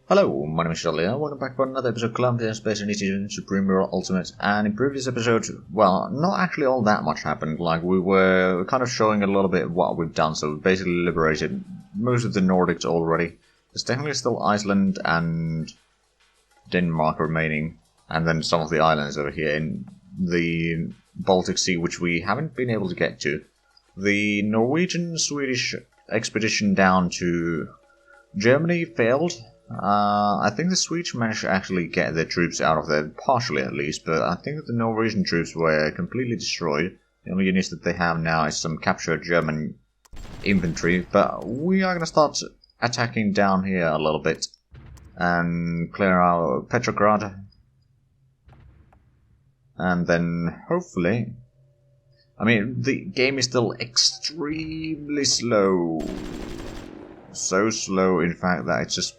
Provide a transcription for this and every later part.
Hello, my name is Charlie, and welcome back for another episode of Colombian Space Edition Supreme World Ultimate. And in previous episodes, well, not actually all that much happened. Like, we were kind of showing a little bit what we've done, so we basically liberated most of the Nordics already. There's technically still Iceland and Denmark remaining, and then some of the islands over here in the Baltic Sea, which we haven't been able to get to. The Norwegian-Swedish expedition down to Germany failed. I think the Swedes managed to actually get their troops out of there, partially at least, but I think that the Norwegian troops were completely destroyed. The only units that they have now is some captured German infantry, but we are going to start attacking down here a little bit and clear our Pertograd. And then, hopefully... I mean, the game is still extremely slow. So slow, in fact, that it's just...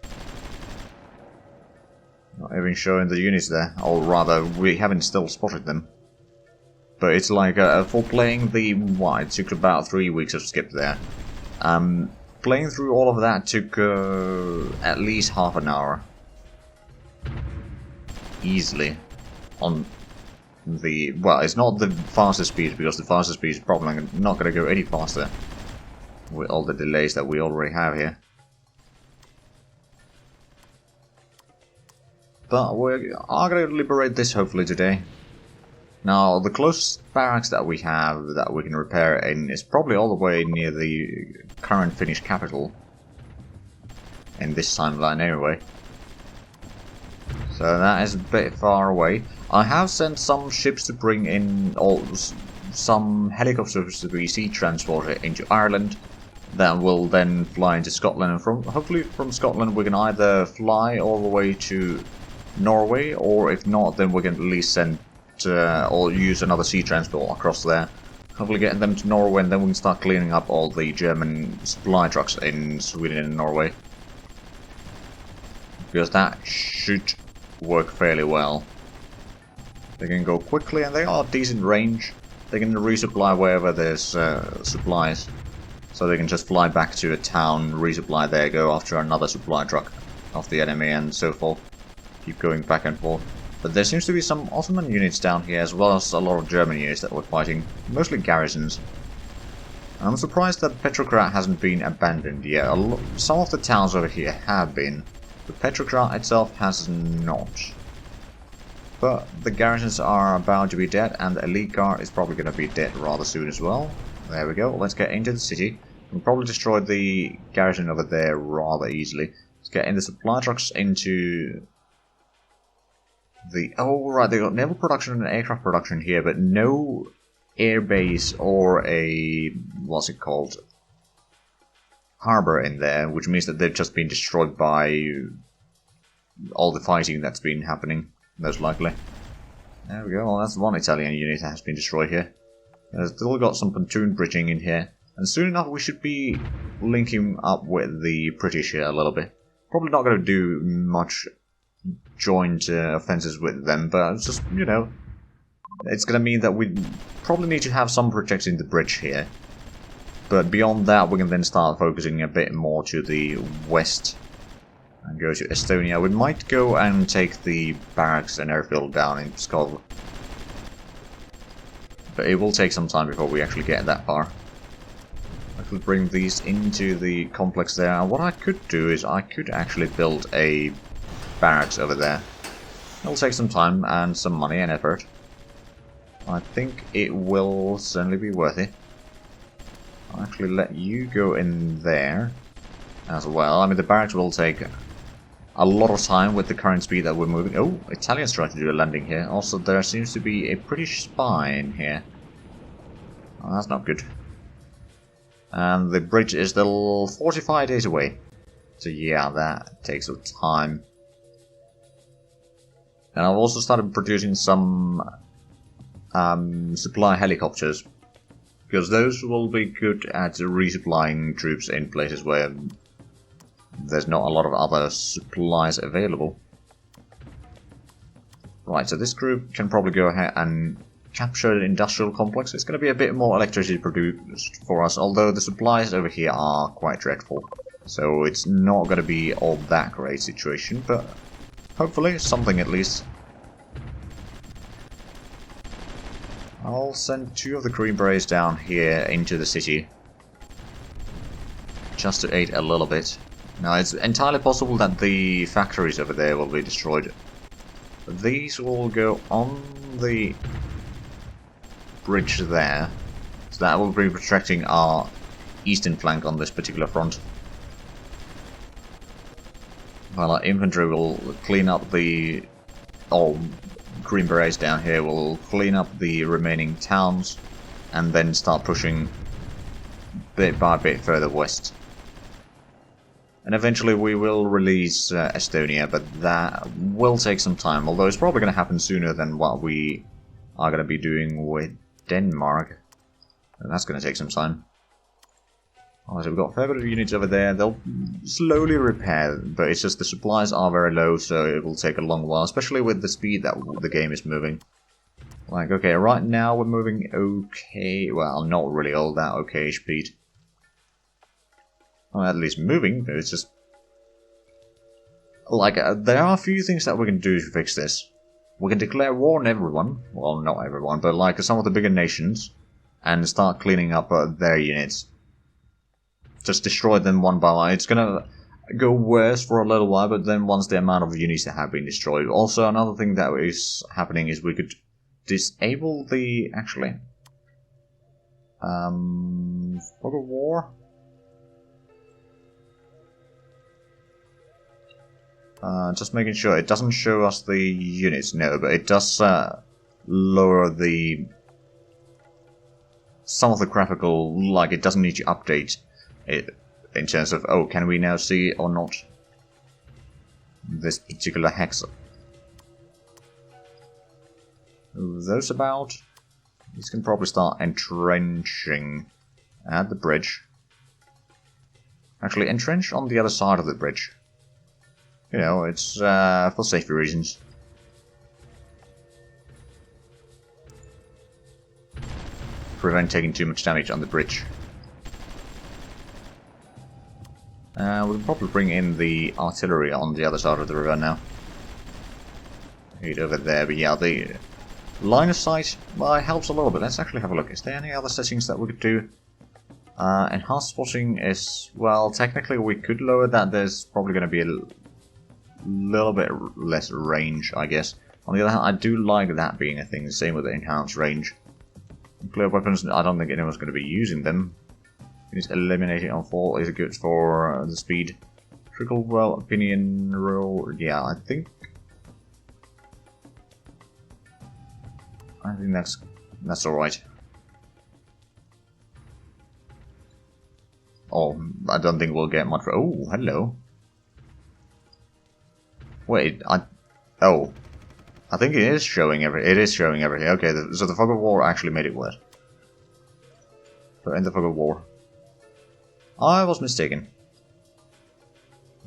not even showing the units there, or rather, we haven't still spotted them. But it's like, for playing the... what, it took about 3 weeks of skip there. Playing through all of that took at least half an hour. Easily. On the... well, it's not the fastest speed, because the fastest speed is probably not going to go any faster with all the delays that we already have here. But we are going to liberate this hopefully today. Now, the closest barracks that we have that we can repair in is probably all the way near the current Finnish capital. In this timeline anyway. So that is a bit far away. I have sent some ships to bring in some helicopters to be sea transported into Ireland. That will then fly into Scotland, and hopefully from Scotland we can either fly all the way to Norway, or if not, then we can at least send or use another sea transport across there. Hopefully getting them to Norway, and then we can start cleaning up all the German supply trucks in Sweden and Norway. Because that should work fairly well. They can go quickly, and they are decent range. They can resupply wherever there's supplies. So they can just fly back to a town, resupply there, go after another supply truck of the enemy, and so forth. Keep going back and forth. But there seems to be some Ottoman units down here, as well as a lot of German units that we're fighting. Mostly garrisons. I'm surprised that Pertograd hasn't been abandoned yet. Some of the towns over here have been. But Pertograd itself has not. But the garrisons are about to be dead, and the elite guard is probably going to be dead rather soon as well. There we go, let's get into the city. We'll probably destroy the garrison over there rather easily. Let's get in the supply trucks into the... oh right, they got naval production and aircraft production here, but no airbase or a... what's it called? Harbour in there, which means that they've just been destroyed by all the fighting that's been happening, most likely. There we go, well that's one Italian unit that has been destroyed here. There's still got some pontoon bridging in here, and soon enough we should be linking up with the British here a little bit. Probably not going to do much joint offences with them, but it's just, you know, it's going to mean that we probably need to have some protecting the bridge here. But beyond that, we can then start focusing a bit more to the west and go to Estonia. We might go and take the barracks and airfield down in Pskov. But it will take some time before we actually get that far. I could bring these into the complex there. And what I could do is I could actually build a barracks over there. It'll take some time and some money and effort. I think it will certainly be worth it. I'll actually let you go in there as well. I mean, the barracks will take a lot of time with the current speed that we're moving. Oh, Italians trying to do a landing here. Also, there seems to be a British spy in here. Oh, that's not good. And the bridge is still 45 days away. So yeah, that takes some time. And I've also started producing some supply helicopters. Because those will be good at resupplying troops in places where there's not a lot of other supplies available. Right, so this group can probably go ahead and capture the industrial complex. It's going to be a bit more electricity produced for us, although the supplies over here are quite dreadful. So it's not going to be all that great situation, but hopefully something at least. I'll send 2 of the Green Berets down here into the city, just to aid a little bit. Now it's entirely possible that the factories over there will be destroyed. These will go on the bridge there, so that will be protecting our eastern flank on this particular front. While our infantry will clean up the... Green Berets down here will clean up the remaining towns and then start pushing bit by bit further west. And eventually we will release Estonia, but that will take some time, although it's probably going to happen sooner than what we are going to be doing with Denmark. And that's going to take some time. Alright, so we've got a fair bit of units over there. They'll slowly repair, but it's just the supplies are very low, so it will take a long while, especially with the speed that the game is moving. Like, okay, right now we're moving okay, well, not really all that okay speed. Well, at least moving, but it's just... Like, there are a few things that we can do to fix this. We can declare war on everyone, well, not everyone, but like some of the bigger nations, and start cleaning up their units. Just destroy them one by one. It's gonna go worse for a little while, but then once the amount of units that have been destroyed. Also, another thing that is happening is we could disable the... actually... fog of war? Just making sure it doesn't show us the units, no, but it does lower the... some of the graphical, like it doesn't need to update it in terms of, oh, can we now see or not this particular hex? Those about. These can probably start entrenching at the bridge. Actually, entrench on the other side of the bridge. You know, it's for safety reasons. Prevent taking too much damage on the bridge. We'll probably bring in the artillery on the other side of the river now. Right over there, but yeah, the line of sight, well, it helps a little bit. Let's actually have a look. Is there any other settings that we could do? Enhanced spotting is, well, technically we could lower that. There's probably going to be a little bit less range, I guess. On the other hand, I do like that being a thing. The same with the enhanced range. Nuclear weapons, I don't think anyone's going to be using them. It's eliminating on fall is good for the speed. Trickle well opinion roll, yeah, I think that's alright. Oh, I don't think we'll get much. Oh, hello. Wait, I think it is showing everything. Okay, so the fog of war actually made it worse. So in the fog of war. I was mistaken.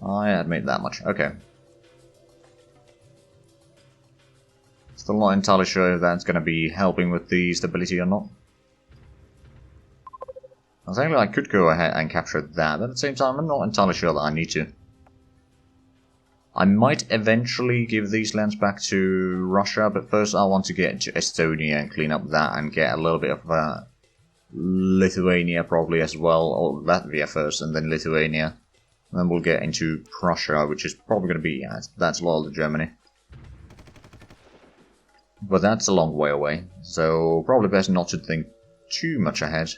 I admit that much. Okay. Still not entirely sure if that's going to be helping with the stability or not. I was thinking I could go ahead and capture that, but at the same time I'm not entirely sure that I need to. I might eventually give these lands back to Russia, but first I want to get to Estonia and clean up that and get a little bit of Lithuania probably as well, or Latvia first and then Lithuania. And then we'll get into Prussia, which is probably going to be, yeah, that's loyal to Germany. But that's a long way away, so probably best not to think too much ahead.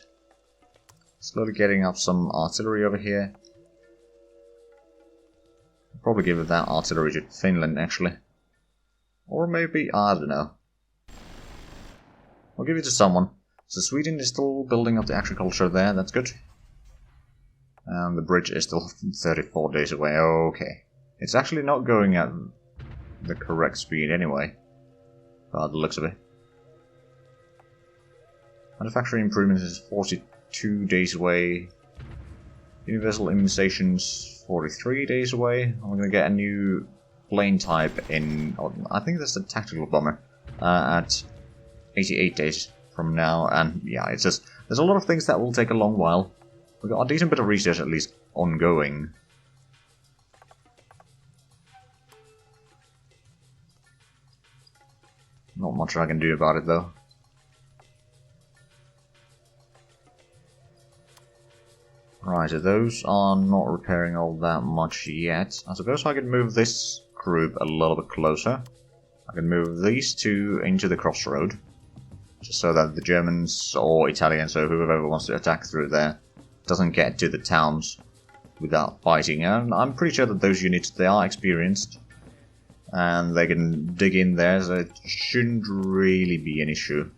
Slowly getting up some artillery over here. Probably give that artillery to Finland, actually. Or maybe, I don't know. I'll give it to someone. So Sweden is still building up the agriculture there, that's good. And the bridge is still 34 days away, okay. It's actually not going at the correct speed anyway, by the looks of it. Manufacturing improvements is 42 days away. Universal immunizations 43 days away. I'm going to get a new plane type in, I think that's the tactical bomber, at 88 days from now. And yeah, it's just, there's a lot of things that will take a long while. We've got a decent bit of research at least ongoing. Not much I can do about it though. Right, so those are not repairing all that much yet. I suppose I could move this group a little bit closer. I can move these two into the crossroad, just so that the Germans or Italians or whoever wants to attack through there doesn't get to the towns without fighting. And I'm pretty sure that those units, they are experienced and they can dig in there, so it shouldn't really be an issue.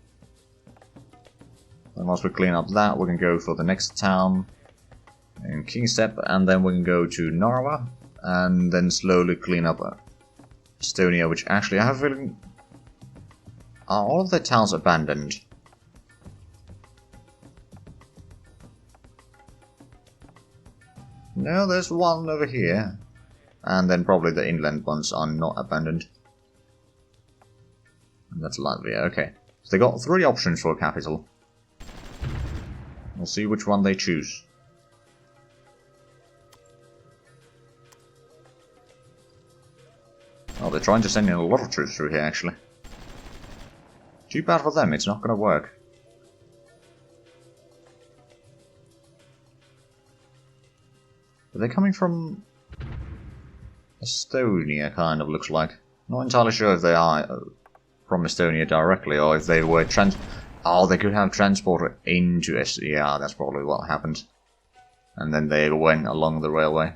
And once we clean up that, we can go for the next town in Kingstep, and then we can go to Narva and then slowly clean up Estonia, which actually I have a feeling... Are all of the towns abandoned? No, there's one over here. And then probably the inland ones are not abandoned. And that's Latvia, okay. So they got 3 options for a capital. We'll see which one they choose. Oh, they're trying to send in a lot of troops through here, actually. Too bad for them, it's not going to work. Are they coming from Estonia, kind of looks like? Not entirely sure if they are from Estonia directly, or if they were Oh, they could have transported into Estonia. Yeah, that's probably what happened. And then they went along the railway.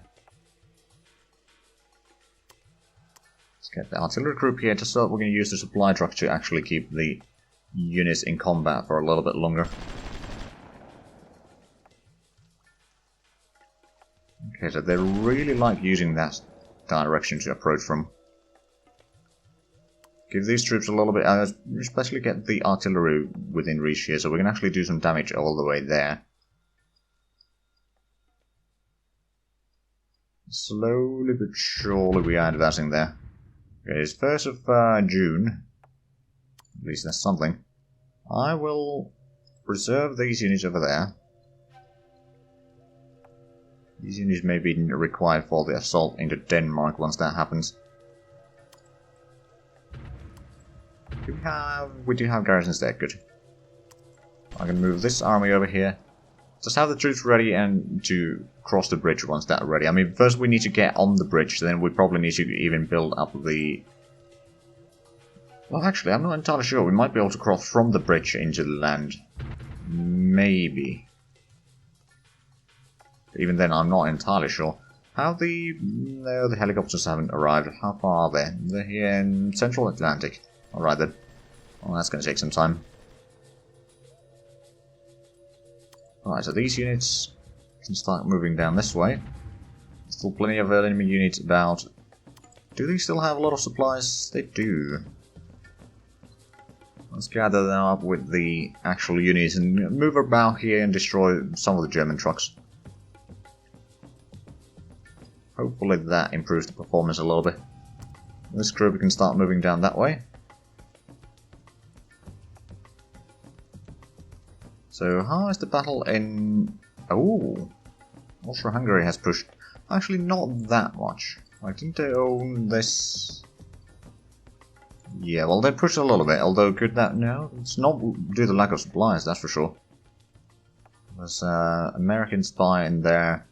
Get the artillery group here, just so that we're going to use the supply truck to actually keep the units in combat for a little bit longer. Okay, so they really like using that direction to approach from. Give these troops a little bit, especially get the artillery within reach here, so we can actually do some damage all the way there. Slowly but surely we are advancing there. Okay, it's 1st of June. At least that's something. I will reserve these units over there. These units may be required for the assault into Denmark once that happens. We do have garrisons there, good. I can move this army over here. Just have the troops ready and to cross the bridge once that's ready. I mean, first we need to get on the bridge, then we probably need to even build up the... Well, actually, I'm not entirely sure. We might be able to cross from the bridge into the land. Maybe. Even then, I'm not entirely sure. How the... No, the helicopters haven't arrived. How far are they? They're here in Central Atlantic. Alright then. Well, that's going to take some time. Alright, so these units can start moving down this way. Still plenty of enemy units about. Do they still have a lot of supplies? They do. Let's gather them up with the actual units and move about here and destroy some of the German trucks. Hopefully that improves the performance a little bit. This group can start moving down that way. So how is the battle in... Oh! Austria-Hungary has pushed... Actually not that much. I think they own this... Yeah, well they pushed a little bit, although could that... No, it's not due to lack of supplies, that's for sure. There's American spy in there.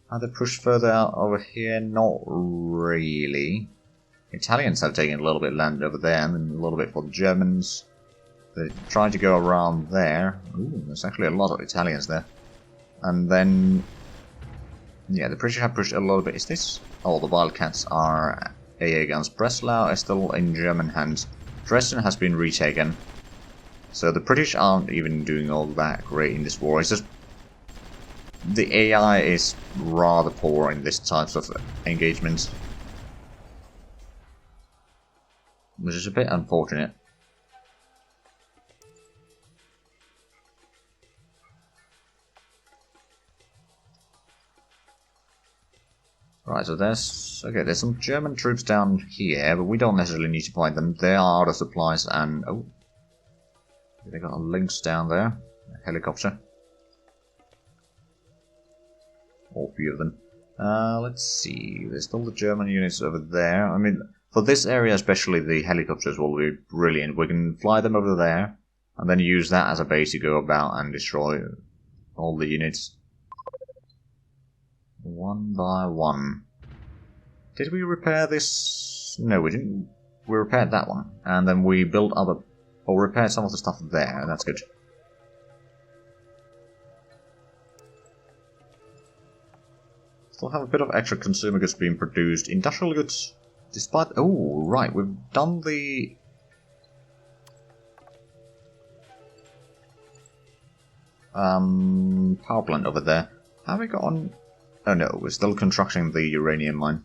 Have they pushed further out over here? Not really. Italians have taken a little bit of land over there, and then a little bit for the Germans. They tried to go around there. Ooh, there's actually a lot of Italians there. And then... Yeah, the British have pushed a little bit. Is this... Oh, the Wildcats are AA guns. Breslau is still in German hands. Dresden has been retaken. So the British aren't even doing all that great in this war. It's just... The AI is rather poor in this types of engagements. Which is a bit unfortunate. Right, so there's some German troops down here, but we don't necessarily need to fight them. They are out of supplies and... Oh. They got a Lynx down there. A helicopter. All few of them. Let's see. There's still the German units over there. I mean, for this area especially, the helicopters will be brilliant. We can fly them over there, and then use that as a base to go about and destroy all the units. One by one. Did we repair this? No, we didn't. We repaired that one. And then we built other... or repaired some of the stuff there. That's good. Still have a bit of extra consumer goods being produced. Industrial goods, despite... oh, right. We've done the... power plant over there. Have we got on... oh no, we're still constructing the uranium mine.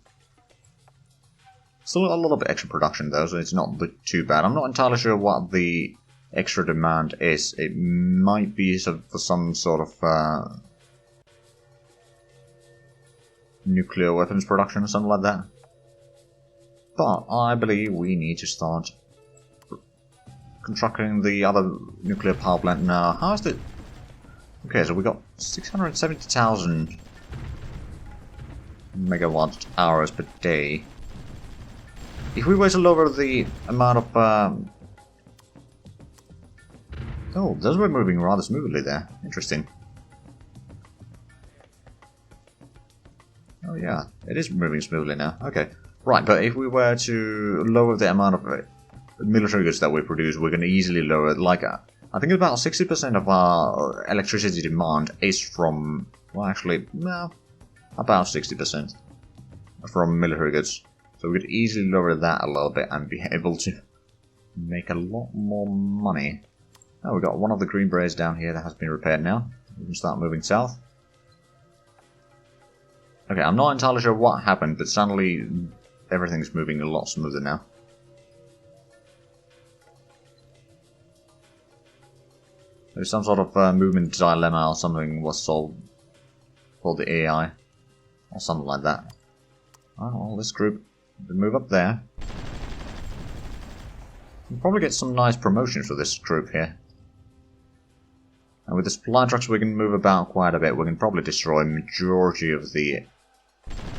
Still a little bit extra production though, so it's not too bad. I'm not entirely sure what the extra demand is. It might be for some sort of nuclear weapons production or something like that. But I believe we need to start constructing the other nuclear power plant now. How is it? Okay, so we got 670,000 megawatt hours per day. If we were to lower the amount of... oh, those were moving rather smoothly there. Interesting. Oh yeah, it is moving smoothly now. Okay. Right, but if we were to lower the amount of military goods that we produce, we can easily lower it. Like, I think about 60% of our electricity demand is from... well, actually, no, about 60% from military goods. So we could easily lower that a little bit and be able to make a lot more money. Oh, we've got one of the green berets down here that has been repaired now. We can start moving south. Okay, I'm not entirely sure what happened, but suddenly everything's moving a lot smoother now. There's some sort of movement dilemma or something was solved for the AI. Or something like that. Oh, well, this group... we move up there. We'll probably get some nice promotions for this group here. And with the supply trucks we can move about quite a bit. We can probably destroy a majority of the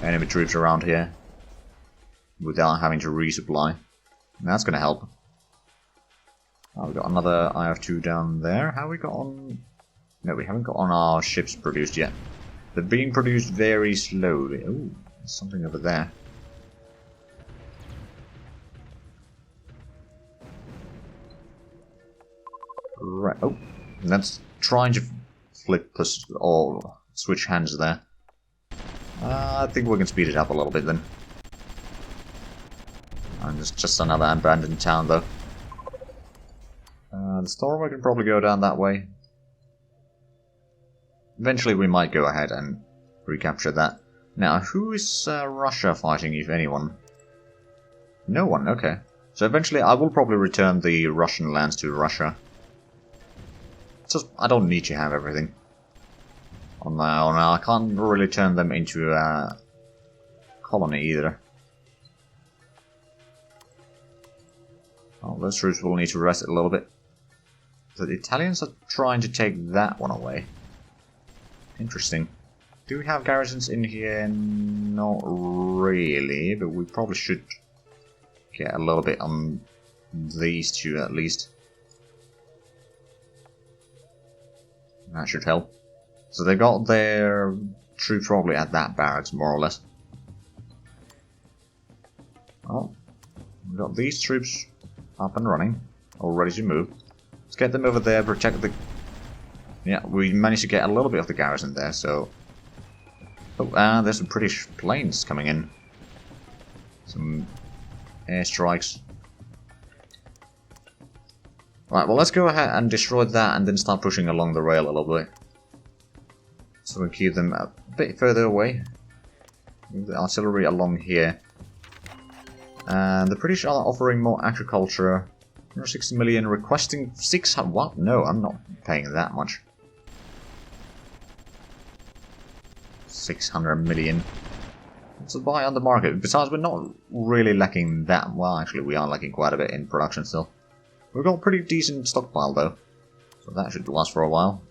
enemy troops around here without having to resupply. And that's going to help. Oh, we've got another IF-2 down there. How have we got on... no, we haven't got on our ships produced yet. They're being produced very slowly. Ooh, there's something over there. Right. Oh, that's trying to flip us or switch hands there. I think we can speed it up a little bit then. And it's just another abandoned town though. The storm, we can probably go down that way. Eventually we might go ahead and recapture that. Now, who is Russia fighting, if anyone? No one, okay. So eventually I will probably return the Russian lands to Russia. Just, I don't need to have everything on my own. I can't really turn them into a colony either. Oh, those troops will need to rest a little bit. So the Italians are trying to take that one away. Interesting. Do we have garrisons in here? Not really, but we probably should get a little bit on these two at least. That should help. So they got their troops probably at that barracks, more or less. Well, we've got these troops up and running, all ready to move. Let's get them over there, protect the... yeah, we managed to get a little bit of the garrison there, so... oh, and there's some British planes coming in. Some airstrikes. Right, well let's go ahead and destroy that and then start pushing along the rail a little bit. So we keep them a bit further away. Move the artillery along here. And the British are offering more agriculture. 160 million, requesting 600... what? No, I'm not paying that much. 600 million. It's a buy on the market. Besides, we're not really lacking that... well, actually, we are lacking quite a bit in production still. We've got a pretty decent stockpile, though. So that should last for a while.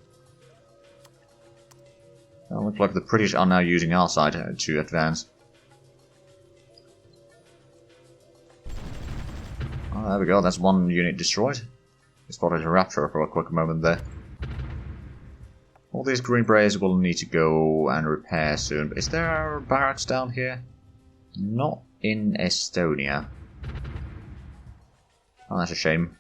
Well, looks like the British are now using our side to advance. Oh, there we go, that's one unit destroyed. We spotted a Raptor for a quick moment there. All these Green Berets will need to go and repair soon. Is there barracks down here? Not in Estonia. Oh, that's a shame.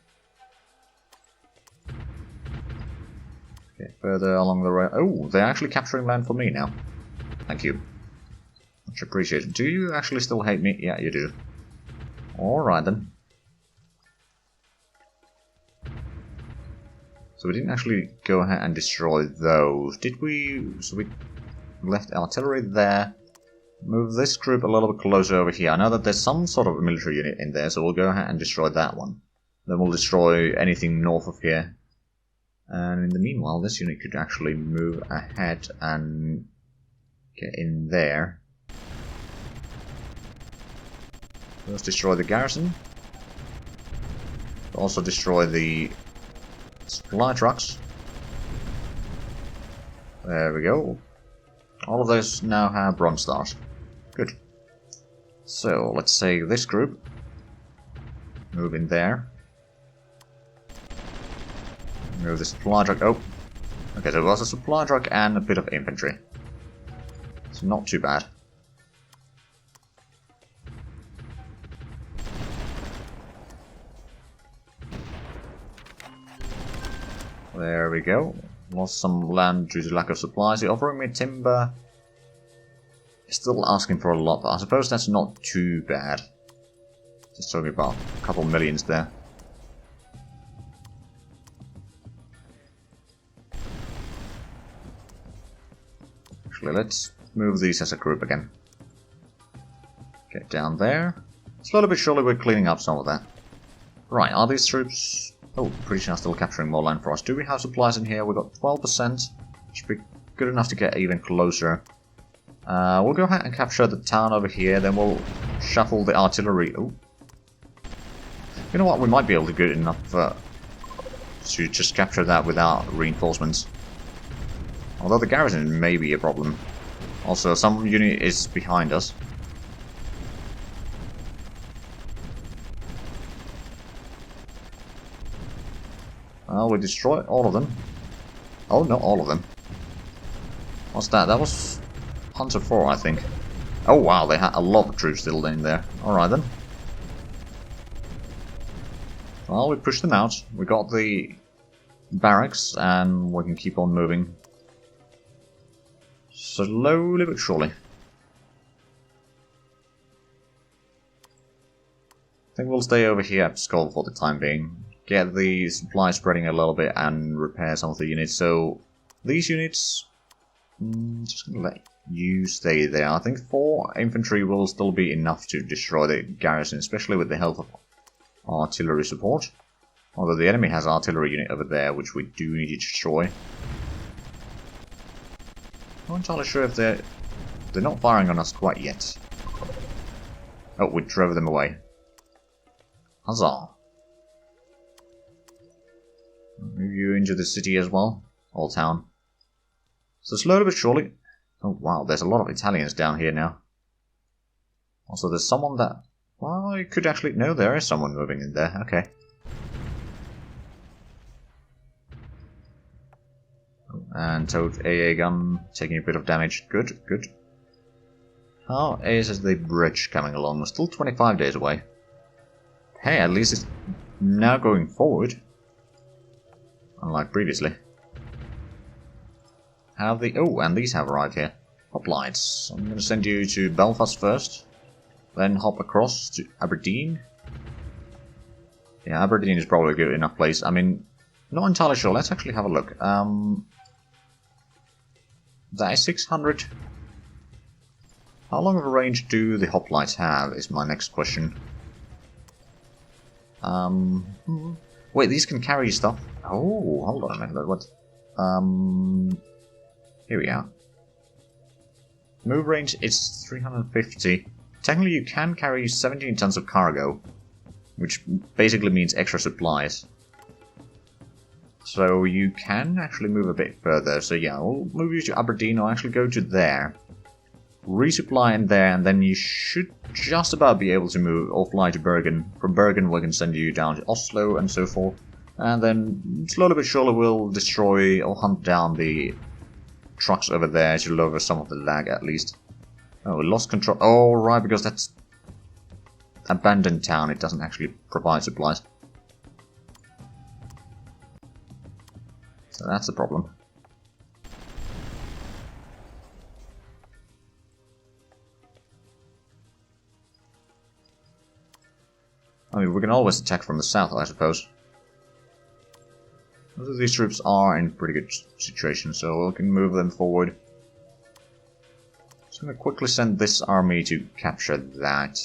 Okay, further along the road. Oh, they're actually capturing land for me now. Thank you. Much appreciated. Do you actually still hate me? Yeah, you do. Alright then. So we didn't actually go ahead and destroy those, did we? So we left artillery there. Move this group a little bit closer over here. I know that there's some sort of military unit in there, so we'll go ahead and destroy that one. Then we'll destroy anything north of here. And in the meanwhile, this unit could actually move ahead and get in there. Let's destroy the garrison. Also destroy the supply trucks. There we go. All of those now have bronze stars. Good. So let's say this group move in there. Move the supply truck. Oh, okay. So it was a supply truck and a bit of infantry. It's not too bad. There we go. Lost some land due to lack of supplies. You're offering me timber. Still asking for a lot, but I suppose that's not too bad. Just talking about a couple millions there. Actually, let's move these as a group again. Get down there. Slowly but surely we're cleaning up some of that. Right, are these troops... Oh, pretty sure I'm still capturing more land for us. Do we have supplies in here? We've got 12%. Should be good enough to get even closer. We'll go ahead and capture the town over here, then we'll shuffle the artillery. Oh. You know what? We might be able to get enough to just capture that without reinforcements. Although the garrison may be a problem. Also, some unit is behind us. Well, we destroyed all of them. Oh, not all of them. What's that? That was Hunter 4, I think. Oh, wow, they had a lot of troops still in there. Alright then. Well, we pushed them out. We got the barracks, and we can keep on moving. Slowly but surely. I think we'll stay over here at Skull for the time being. Get the supply spreading a little bit and repair some of the units. So, these units... just gonna let you stay there. I think 4 infantry will still be enough to destroy the garrison, especially with the help of artillery support. Although the enemy has artillery unit over there, which we do need to destroy. I'm not entirely sure if they're not firing on us quite yet. Oh, we drove them away. Huzzah. Move you into the city as well, or town. So slowly but surely... Oh wow, there's a lot of Italians down here now. Also, there's someone that... Well, you could actually... No, there is someone moving in there, okay. And towed AA gun, taking a bit of damage. Good, good. How is the bridge coming along? We're still 25 days away. Hey, at least it's now going forward. Unlike previously. Have the... Oh, and these have arrived here. Hoplites. I'm going to send you to Belfast first. Then hop across to Aberdeen. Yeah, Aberdeen is probably a good enough place. I mean, not entirely sure. Let's actually have a look. That is 600. How long of a range do the hoplites have, is my next question. Wait, these can carry stuff? Oh, hold on a minute. What? Here we are. Move range is 350. Technically, you can carry 17 tons of cargo, which basically means extra supplies. So you can actually move a bit further. So yeah, we'll move you to Aberdeen. I'll actually go to there. Resupply in there, and then you should just about be able to move or fly to Bergen. From Bergen we can send you down to Oslo and so forth. And then slowly but surely we'll destroy or hunt down the trucks over there to lower some of the lag at least. Oh, we lost control. Oh, right, because that's abandoned town. It doesn't actually provide supplies. So that's the problem. I mean, we can always attack from the south, I suppose. Most of these troops are in pretty good situation, so we can move them forward. Just gonna quickly send this army to capture that.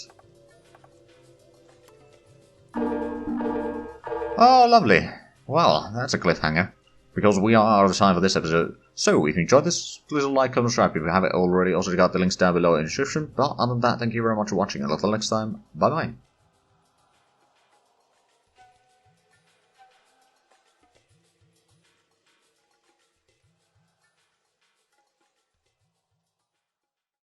Oh, lovely. Well, that's a cliffhanger. Because we are out of time for this episode. So, if you enjoyed this, please like, comment, subscribe if you haven't already. Also, check out the links down below in the description. But other than that, thank you very much for watching, and until next time, bye bye.